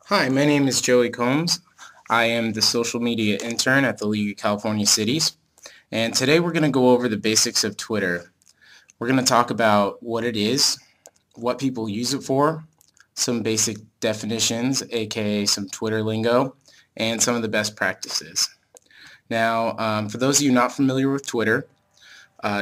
Hi, my name is Joey Combs. I am the social media intern at the League of California Cities, and today we're going to go over the basics of Twitter. We're going to talk about what it is, what people use it for, some basic definitions, aka some Twitter lingo, and some of the best practices. Now, for those of you not familiar with Twitter,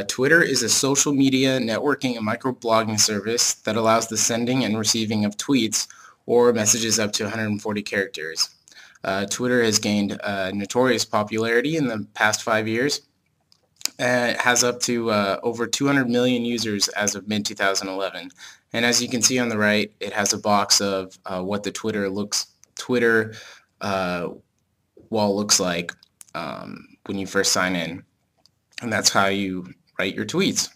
Twitter is a social media networking and microblogging service that allows the sending and receiving of tweets or messages up to 140 characters. Twitter has gained notorious popularity in the past 5 years, and it has up to over 200 million users as of mid-2011. And as you can see on the right, it has a box of what the Twitter wall looks like when you first sign in. And that's how you write your tweets.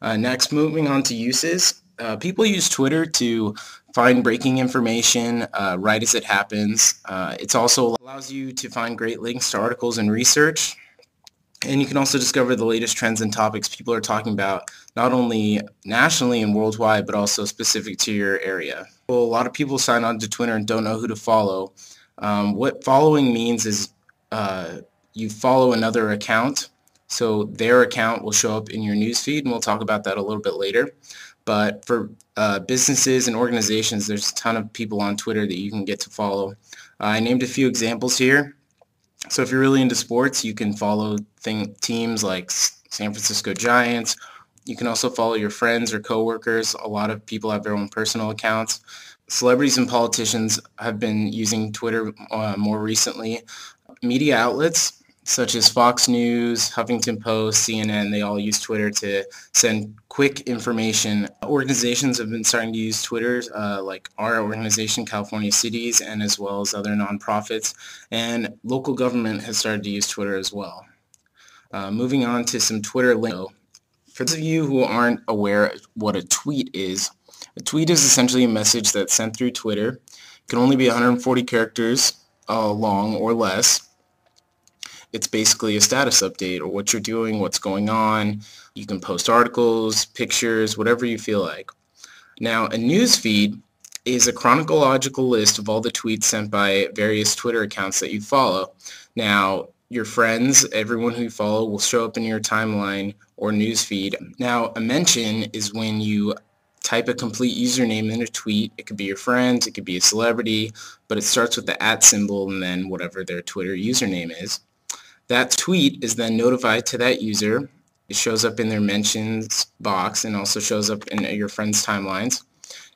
Next, moving on to uses. People use Twitter to find breaking information right as it happens. It also allows you to find great links to articles and research. And you can also discover the latest trends and topics people are talking about, not only nationally and worldwide, but also specific to your area. Well, a lot of people sign on to Twitter and don't know who to follow. What following means is you follow another account, so their account will show up in your newsfeed, and we'll talk about that a little bit later. But for businesses and organizations, there's a ton of people on Twitter that you can get to follow. I named a few examples here. So if you're really into sports, you can follow teams like San Francisco Giants. You can also follow your friends or coworkers. A lot of people have their own personal accounts. Celebrities and politicians have been using Twitter more recently. Media outlets such as Fox News, Huffington Post, CNN, they all use Twitter to send quick information. Organizations have been starting to use Twitter, like our organization, California Cities, and as well as other nonprofits. And local government has started to use Twitter as well. Moving on to some Twitter lingo. For those of you who aren't aware what a tweet is essentially a message that's sent through Twitter. It can only be 140 characters long or less. It's basically a status update or what you're doing, what's going on. You can post articles, pictures, whatever you feel like. Now, a news feed is a chronological list of all the tweets sent by various Twitter accounts that you follow. Now, your friends, everyone who you follow, will show up in your timeline or news feed. Now, a mention is when you type a complete username in a tweet. It could be your friends, it could be a celebrity, but it starts with the @ symbol and then whatever their Twitter username is. That tweet is then notified to that user. It shows up in their mentions box and also shows up in your friends' timelines.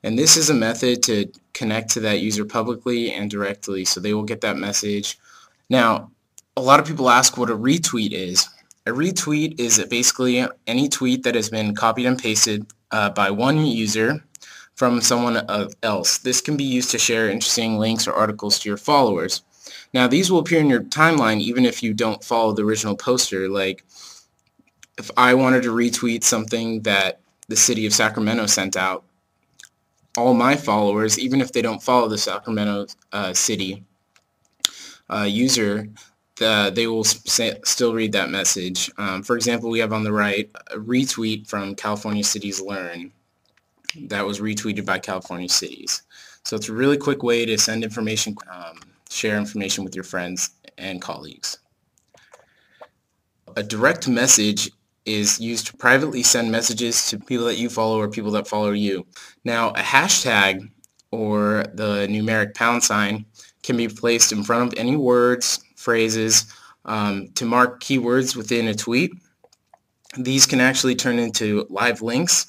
And this is a method to connect to that user publicly and directly, so they will get that message. Now, a lot of people ask what a retweet is. A retweet is basically any tweet that has been copied and pasted by one user from someone else. This can be used to share interesting links or articles to your followers. Now, these will appear in your timeline even if you don't follow the original poster. Like, if I wanted to retweet something that the city of Sacramento sent out, all my followers, even if they don't follow the Sacramento city user, they will still read that message. For example, we have on the right a retweet from California Cities Learn that was retweeted by California Cities. So it's a really quick way to send information, share information with your friends and colleagues. A direct message is used to privately send messages to people that you follow or people that follow you. Now, a hashtag or the numeric # can be placed in front of any words, phrases, to mark keywords within a tweet. These can actually turn into live links,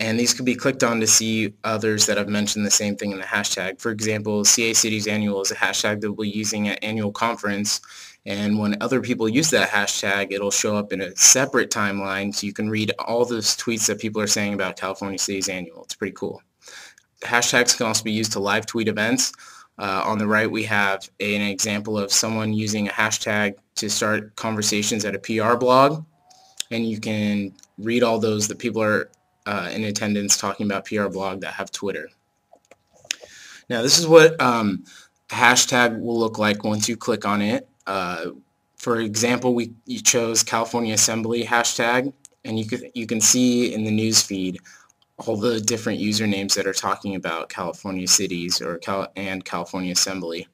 and these can be clicked on to see others that have mentioned the same thing in the hashtag. For example, CA Cities Annual is a hashtag that we'll be using at annual conference, and when other people use that hashtag, it'll show up in a separate timeline, so you can read all those tweets that people are saying about California Cities Annual. It's pretty cool. Hashtags can also be used to live tweet events. On the right, we have an example of someone using a hashtag to start conversations at a PR blog, and you can read all those that people are in attendance talking about PR blog that have Twitter. Now, this is what a hashtag will look like once you click on it. For example, you chose California Assembly hashtag, and you can see in the news feed all the different usernames that are talking about California cities or California Assembly.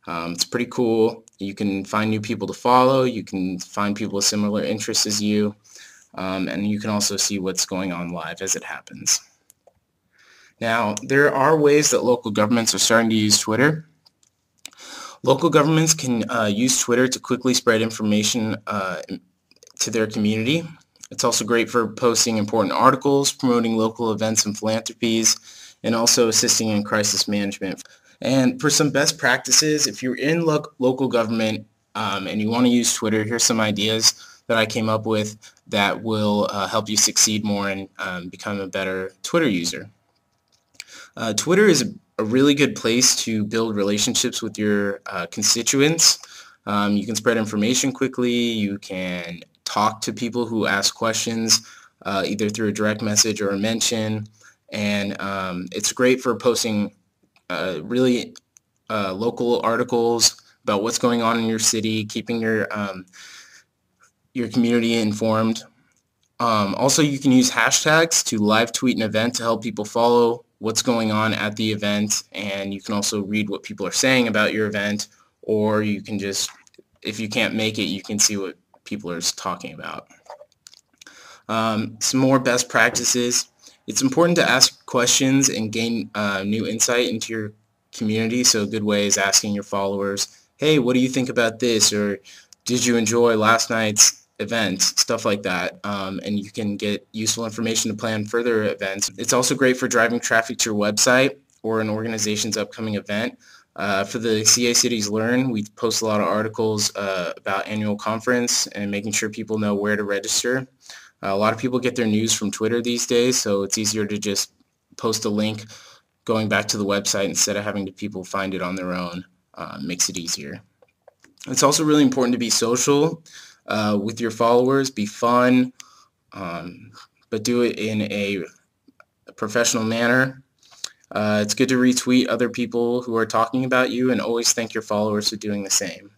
It's pretty cool. You can find new people to follow. You can find people with similar interests as you. And you can also see what's going on live as it happens. Now, there are ways that local governments are starting to use Twitter. Local governments can use Twitter to quickly spread information to their community. It's also great for posting important articles, promoting local events and philanthropies, and also assisting in crisis management. And for some best practices, if you're in local government and you want to use Twitter, here's some ideas that I came up with that will help you succeed more and become a better Twitter user. Twitter is a really good place to build relationships with your constituents. You can spread information quickly. You can talk to people who ask questions either through a direct message or a mention. And it's great for posting really local articles about what's going on in your city, keeping your community informed. Also, you can use hashtags to live tweet an event to help people follow what's going on at the event, and you can also read what people are saying about your event, or you can just, if you can't make it, you can see what people are talking about. Some more best practices. It's important to ask questions and gain new insight into your community, so a good way is asking your followers, hey, what do you think about this, or did you enjoy last night's event, stuff like that, and you can get useful information to plan further events. It's also great for driving traffic to your website or an organization's upcoming event. For the CA Cities Learn, we post a lot of articles about annual conference and making sure people know where to register. A lot of people get their news from Twitter these days, so it's easier to just post a link going back to the website instead of having people find it on their own. Makes it easier. It's also really important to be social with your followers. Be fun, but do it in a professional manner. It's good to retweet other people who are talking about you and always thank your followers for doing the same.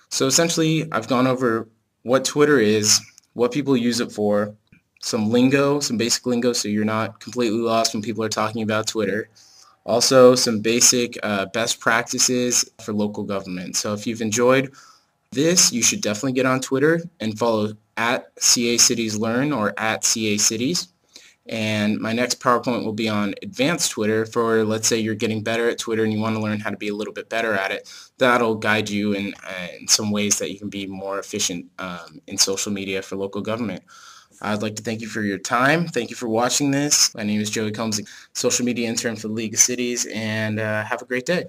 So essentially, I've gone over what Twitter is, what people use it for, some lingo, some basic lingo so you're not completely lost when people are talking about Twitter. Also, some basic best practices for local government. So if you've enjoyed this, you should definitely get on Twitter and follow at CA Cities Learn or at CA Cities. And my next PowerPoint will be on advanced Twitter for, let's say you're getting better at Twitter and you want to learn how to be a little bit better at it. That'll guide you in some ways that you can be more efficient in social media for local government. I'd like to thank you for your time. Thank you for watching this. My name is Joey Combs, social media intern for the League of Cities, and have a great day.